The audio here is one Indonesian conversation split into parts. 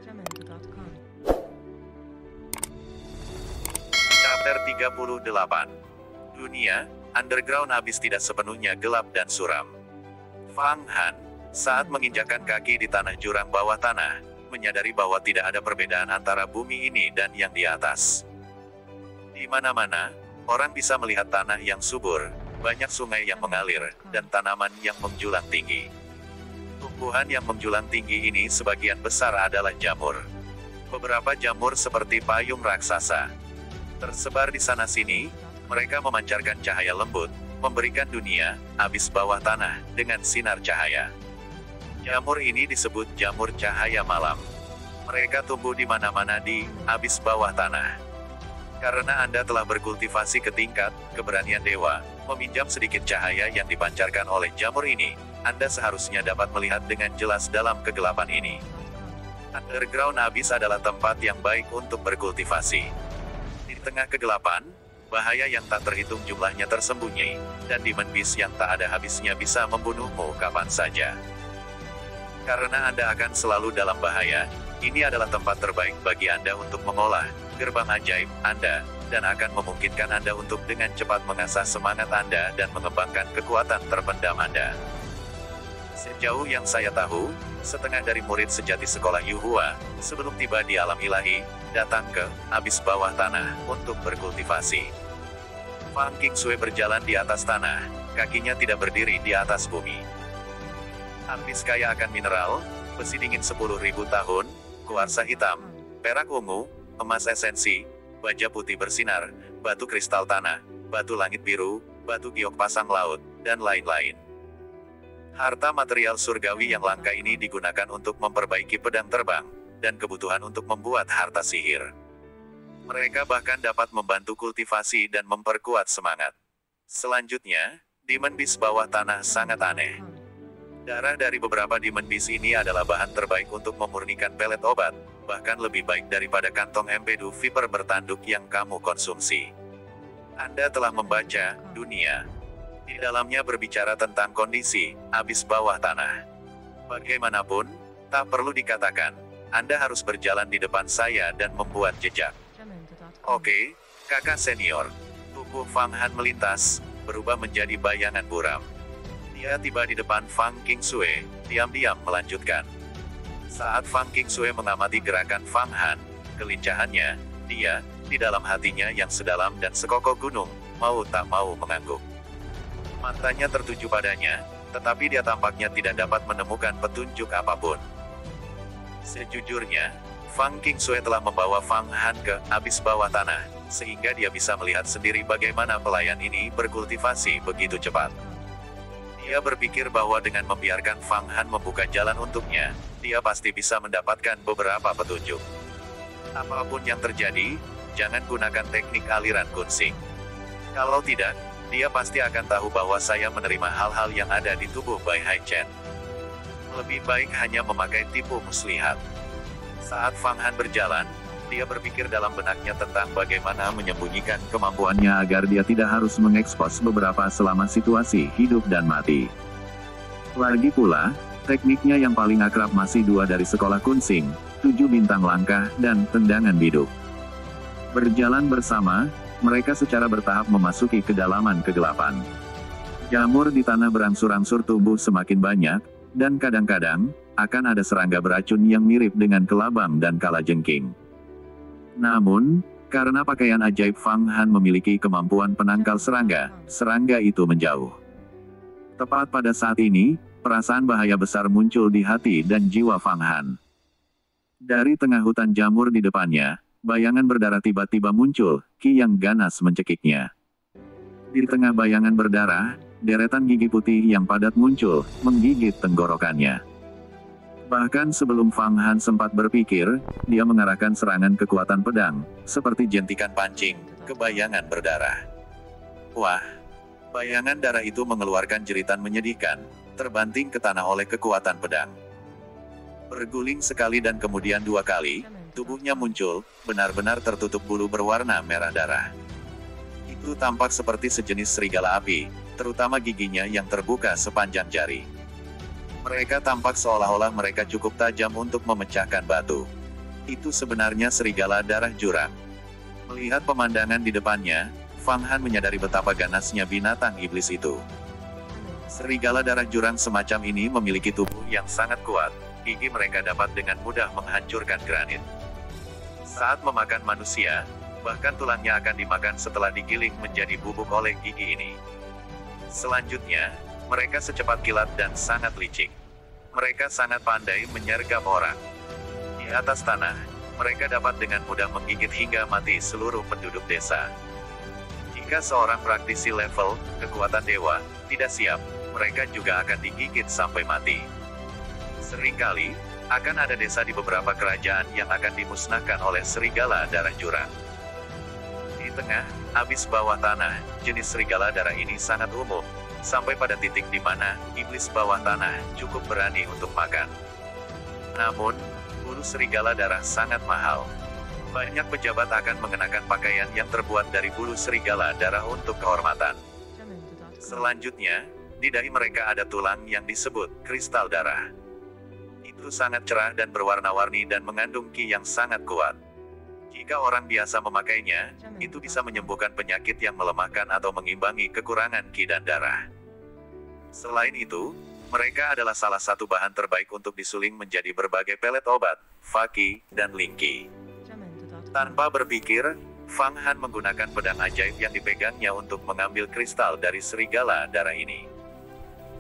Jamendo.com. Chapter 38. Dunia underground habis tidak sepenuhnya gelap dan suram. Fang Han, saat menginjakkan kaki di tanah jurang bawah tanah, menyadari bahwa tidak ada perbedaan antara bumi ini dan yang di atas. Di mana-mana, orang bisa melihat tanah yang subur, banyak sungai yang mengalir, dan tanaman yang menjulang tinggi. Tumbuhan yang menjulang tinggi ini sebagian besar adalah jamur. Beberapa jamur seperti payung raksasa tersebar di sana-sini, mereka memancarkan cahaya lembut, memberikan dunia, abis bawah tanah, dengan sinar cahaya. Jamur ini disebut jamur cahaya malam. Mereka tumbuh di mana-mana di abis bawah tanah. Karena Anda telah berkultivasi ke tingkat keberanian dewa, meminjam sedikit cahaya yang dipancarkan oleh jamur ini, Anda seharusnya dapat melihat dengan jelas dalam kegelapan ini. Underground abis adalah tempat yang baik untuk berkultivasi. Di tengah kegelapan, bahaya yang tak terhitung jumlahnya tersembunyi, dan demon beast yang tak ada habisnya bisa membunuhmu kapan saja. Karena Anda akan selalu dalam bahaya, ini adalah tempat terbaik bagi Anda untuk mengolah gerbang ajaib Anda, dan akan memungkinkan Anda untuk dengan cepat mengasah semangat Anda dan mengembangkan kekuatan terpendam Anda. Sejauh yang saya tahu, setengah dari murid sejati sekolah Yuhua, sebelum tiba di alam ilahi, datang ke abis bawah tanah untuk berkultivasi. Fang Qingsui berjalan di atas tanah, kakinya tidak berdiri di atas bumi. Abis kaya akan mineral, besi dingin 10.000 tahun, kuarsa hitam, perak ungu, emas esensi, baja putih bersinar, batu kristal tanah, batu langit biru, batu giok pasang laut, dan lain-lain. Harta material surgawi yang langka ini digunakan untuk memperbaiki pedang terbang, dan kebutuhan untuk membuat harta sihir. Mereka bahkan dapat membantu kultivasi dan memperkuat semangat. Selanjutnya, demon beast bawah tanah sangat aneh. Darah dari beberapa demon beast ini adalah bahan terbaik untuk memurnikan pelet obat, bahkan lebih baik daripada kantong empedu viper bertanduk yang kamu konsumsi. Anda telah membaca dunia. Di dalamnya berbicara tentang kondisi abis bawah tanah. Bagaimanapun, tak perlu dikatakan, Anda harus berjalan di depan saya dan membuat jejak. Jamendo.com. Oke, kakak senior. Tubuh Fang Han melintas, berubah menjadi bayangan buram. Dia tiba di depan Fang Qingsui, diam-diam melanjutkan. Saat Fang Qingsui mengamati gerakan Fang Han, kelincahannya, dia, di dalam hatinya yang sedalam dan sekokoh gunung, mau tak mau mengangguk. Matanya tertuju padanya, tetapi dia tampaknya tidak dapat menemukan petunjuk apapun. Sejujurnya, Fang Qingsui telah membawa Fang Han ke abis bawah tanah, sehingga dia bisa melihat sendiri bagaimana pelayan ini berkultivasi begitu cepat. Dia berpikir bahwa dengan membiarkan Fang Han membuka jalan untuknya, dia pasti bisa mendapatkan beberapa petunjuk. Apapun yang terjadi, jangan gunakan teknik aliran kunsing. Kalau tidak, dia pasti akan tahu bahwa saya menerima hal-hal yang ada di tubuh Bai Hai Chen. Lebih baik hanya memakai tipu muslihat. Saat Fang Han berjalan, dia berpikir dalam benaknya tentang bagaimana menyembunyikan kemampuannya agar dia tidak harus mengekspos beberapa selama situasi hidup dan mati. Lagi pula, tekniknya yang paling akrab masih dua dari sekolah kunsing, 7 bintang langkah, dan tendangan biduk. Berjalan bersama, mereka secara bertahap memasuki kedalaman kegelapan. Jamur di tanah berangsur-angsur tumbuh semakin banyak, dan kadang-kadang, akan ada serangga beracun yang mirip dengan kelabang dan kalajengking. Namun, karena pakaian ajaib Fang Han memiliki kemampuan penangkal serangga, serangga itu menjauh. Tepat pada saat ini, perasaan bahaya besar muncul di hati dan jiwa Fang Han. Dari tengah hutan jamur di depannya, bayangan berdarah tiba-tiba muncul, Ki yang ganas mencekiknya. Di tengah bayangan berdarah, deretan gigi putih yang padat muncul, menggigit tenggorokannya. Bahkan sebelum Fang Han sempat berpikir, dia mengarahkan serangan kekuatan pedang, seperti jentikan pancing, ke bayangan berdarah. Wah! Bayangan darah itu mengeluarkan jeritan menyedihkan, terbanting ke tanah oleh kekuatan pedang. Berguling sekali dan kemudian 2 kali, tubuhnya muncul, benar-benar tertutup bulu berwarna merah darah. Itu tampak seperti sejenis serigala api, terutama giginya yang terbuka sepanjang jari. Mereka tampak seolah-olah mereka cukup tajam untuk memecahkan batu. Itu sebenarnya serigala darah jurang. Melihat pemandangan di depannya, Fang Han menyadari betapa ganasnya binatang iblis itu. Serigala darah jurang semacam ini memiliki tubuh yang sangat kuat. Gigi mereka dapat dengan mudah menghancurkan granit. Saat memakan manusia, bahkan tulangnya akan dimakan setelah digiling menjadi bubuk oleh gigi ini. Selanjutnya, mereka secepat kilat dan sangat licik. Mereka sangat pandai menyergap orang. Di atas tanah, mereka dapat dengan mudah menggigit hingga mati seluruh penduduk desa. Jika seorang praktisi level kekuatan dewa tidak siap, mereka juga akan digigit sampai mati. Seringkali, akan ada desa di beberapa kerajaan yang akan dimusnahkan oleh serigala darah jurang. Di tengah, abis bawah tanah, jenis serigala darah ini sangat umum, sampai pada titik di mana iblis bawah tanah cukup berani untuk makan. Namun, bulu serigala darah sangat mahal. Banyak pejabat akan mengenakan pakaian yang terbuat dari bulu serigala darah untuk kehormatan. Selanjutnya, di dahi mereka ada tulang yang disebut kristal darah. Itu sangat cerah dan berwarna-warni dan mengandung ki yang sangat kuat. Jika orang biasa memakainya, itu bisa menyembuhkan penyakit yang melemahkan atau mengimbangi kekurangan ki dan darah. Selain itu, mereka adalah salah satu bahan terbaik untuk disuling menjadi berbagai pelet obat, faki, dan lingki. Tanpa berpikir, Fang Han menggunakan pedang ajaib yang dipegangnya untuk mengambil kristal dari serigala darah ini.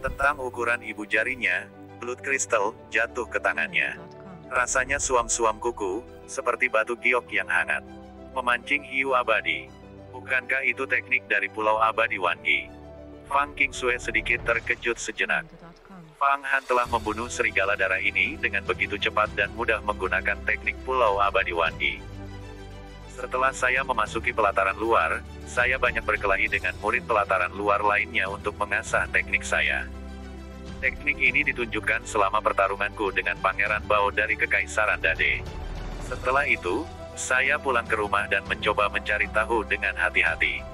Tentang ukuran ibu jarinya, Blood Crystal jatuh ke tangannya. Rasanya suam-suam kuku, seperti batu giok yang hangat. Memancing hiu abadi. Bukankah itu teknik dari Pulau Abadi Wangi? Fang Qingsue sedikit terkejut sejenak. Fang Han telah membunuh serigala darah ini dengan begitu cepat dan mudah menggunakan teknik Pulau Abadi Wangi. Setelah saya memasuki pelataran luar, saya banyak berkelahi dengan murid pelataran luar lainnya untuk mengasah teknik saya. Teknik ini ditunjukkan selama pertarunganku dengan Pangeran Bao dari Kekaisaran Dade. Setelah itu, saya pulang ke rumah dan mencoba mencari tahu dengan hati-hati.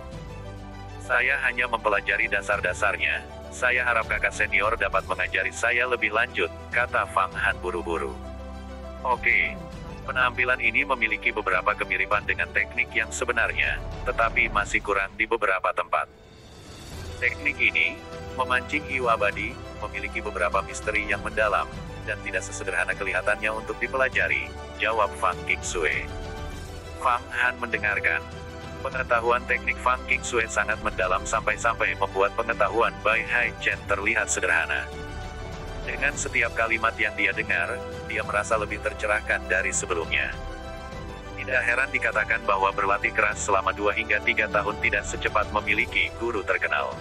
Saya hanya mempelajari dasar-dasarnya, saya harap kakak senior dapat mengajari saya lebih lanjut, kata Fang Han buru-buru. Oke, penampilan ini memiliki beberapa kemiripan dengan teknik yang sebenarnya, tetapi masih kurang di beberapa tempat. Teknik ini, memancing hiu abadi, memiliki beberapa misteri yang mendalam, dan tidak sesederhana kelihatannya untuk dipelajari, jawab Fang Qingsue. Fang Han mendengarkan. Pengetahuan teknik Fang Qingsue sangat mendalam sampai-sampai membuat pengetahuan Bai Hai Chen terlihat sederhana. Dengan setiap kalimat yang dia dengar, dia merasa lebih tercerahkan dari sebelumnya. Tidak heran dikatakan bahwa berlatih keras selama 2 hingga 3 tahun tidak secepat memiliki guru terkenal.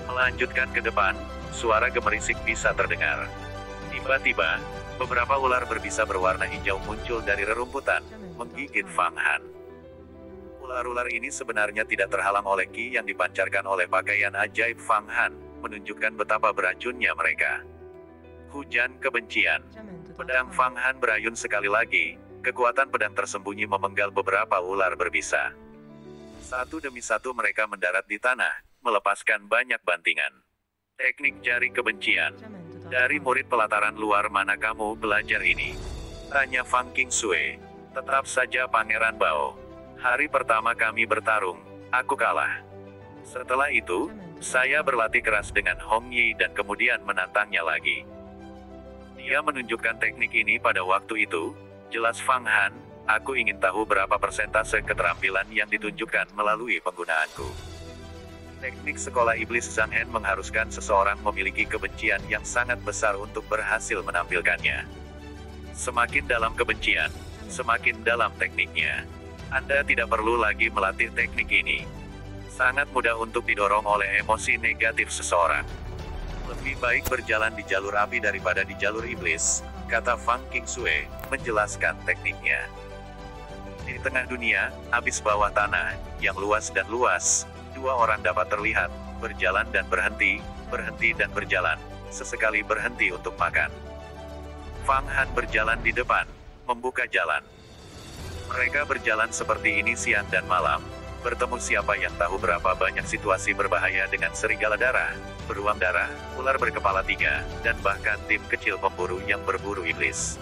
Melanjutkan ke depan, suara gemerisik bisa terdengar. Tiba-tiba, beberapa ular berbisa berwarna hijau muncul dari rerumputan, menggigit Fang Han. Ular-ular ini sebenarnya tidak terhalang oleh ki yang dipancarkan oleh pakaian ajaib Fang Han, menunjukkan betapa beracunnya mereka. Hujan kebencian. Pedang Fang Han berayun sekali lagi, kekuatan pedang tersembunyi memenggal beberapa ular berbisa. Satu demi satu mereka mendarat di tanah, melepaskan banyak bantingan. Teknik jari kebencian. Dari murid pelataran luar mana kamu belajar ini? Tanya Fang Qingsue. Tetap saja Pangeran Bao. Hari pertama kami bertarung, aku kalah. Setelah itu, saya berlatih keras dengan Hong Yi dan kemudian menantangnya lagi. Dia menunjukkan teknik ini pada waktu itu. Jelas Fang Han, aku ingin tahu berapa persentase keterampilan yang ditunjukkan melalui penggunaanku. Teknik sekolah iblis Zhang Hen mengharuskan seseorang memiliki kebencian yang sangat besar untuk berhasil menampilkannya. Semakin dalam kebencian, semakin dalam tekniknya. Anda tidak perlu lagi melatih teknik ini. Sangat mudah untuk didorong oleh emosi negatif seseorang. Lebih baik berjalan di jalur api daripada di jalur iblis, kata Fang Qingsue, menjelaskan tekniknya. Di tengah dunia, abis bawah tanah, yang luas dan luas, 2 orang dapat terlihat, berjalan dan berhenti dan berjalan, sesekali berhenti untuk makan. Fang Han berjalan di depan, membuka jalan. Mereka berjalan seperti ini siang dan malam, Bertemu siapa yang tahu berapa banyak situasi berbahaya dengan serigala darah, beruang darah, ular berkepala 3, dan bahkan tim kecil pemburu yang berburu iblis.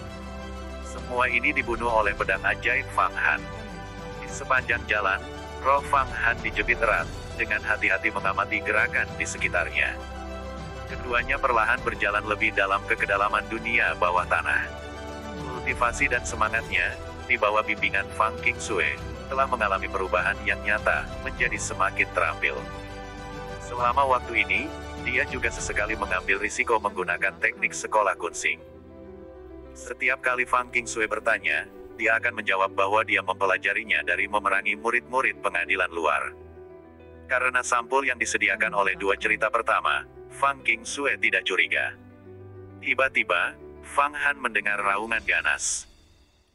Semua ini dibunuh oleh pedang ajaib Fang Han. Di sepanjang jalan, roh Fang Han dijepit erat, dengan hati-hati mengamati gerakan di sekitarnya. Keduanya perlahan berjalan lebih dalam ke kedalaman dunia bawah tanah. Motivasi dan semangatnya, di bawah bimbingan Fang Qingsue, telah mengalami perubahan yang nyata, menjadi semakin terampil. Selama waktu ini, dia juga sesekali mengambil risiko menggunakan teknik sekolah kunsing. Setiap kali Fang Qingsue bertanya, dia akan menjawab bahwa dia mempelajarinya dari memerangi murid-murid pengadilan luar. Karena sampul yang disediakan oleh dua cerita pertama, Fang Qingsue tidak curiga. Tiba-tiba, Fang Han mendengar raungan ganas.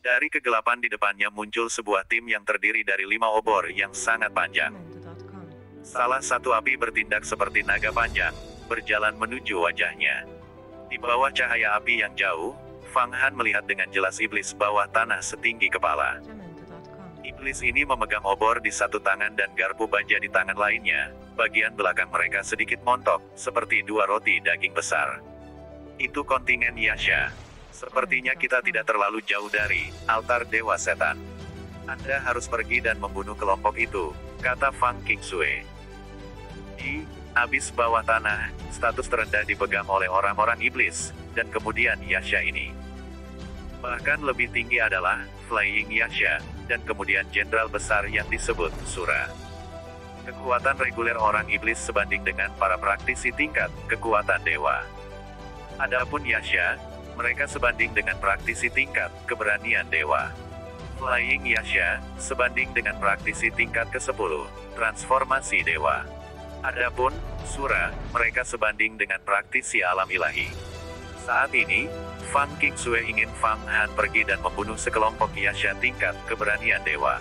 Dari kegelapan di depannya muncul sebuah tim yang terdiri dari 5 obor yang sangat panjang. Commander.com. Salah satu api bertindak seperti naga panjang, berjalan menuju wajahnya. Di bawah cahaya api yang jauh, Fang Han melihat dengan jelas iblis bawah tanah setinggi kepala. Commander.com. Iblis ini memegang obor di satu tangan dan garpu baja di tangan lainnya. Bagian belakang mereka sedikit montok, seperti 2 roti daging besar. Itu kontingen Yasha. Sepertinya kita tidak terlalu jauh dari altar Dewa Setan. Anda harus pergi dan membunuh kelompok itu, kata Fang Qingsue. Di abis bawah tanah, status terendah dipegang oleh orang-orang iblis, dan kemudian Yasha ini. Bahkan lebih tinggi adalah Flying Yasha, dan kemudian jenderal besar yang disebut Sura. Kekuatan reguler orang iblis sebanding dengan para praktisi tingkat kekuatan dewa. Adapun Yasha, mereka sebanding dengan praktisi tingkat keberanian dewa. Flying Yasha, sebanding dengan praktisi tingkat ke-10, transformasi dewa. Adapun Sura, mereka sebanding dengan praktisi alam ilahi. Saat ini, Fang Qingsue ingin Fang Han pergi dan membunuh sekelompok Yasha tingkat keberanian dewa.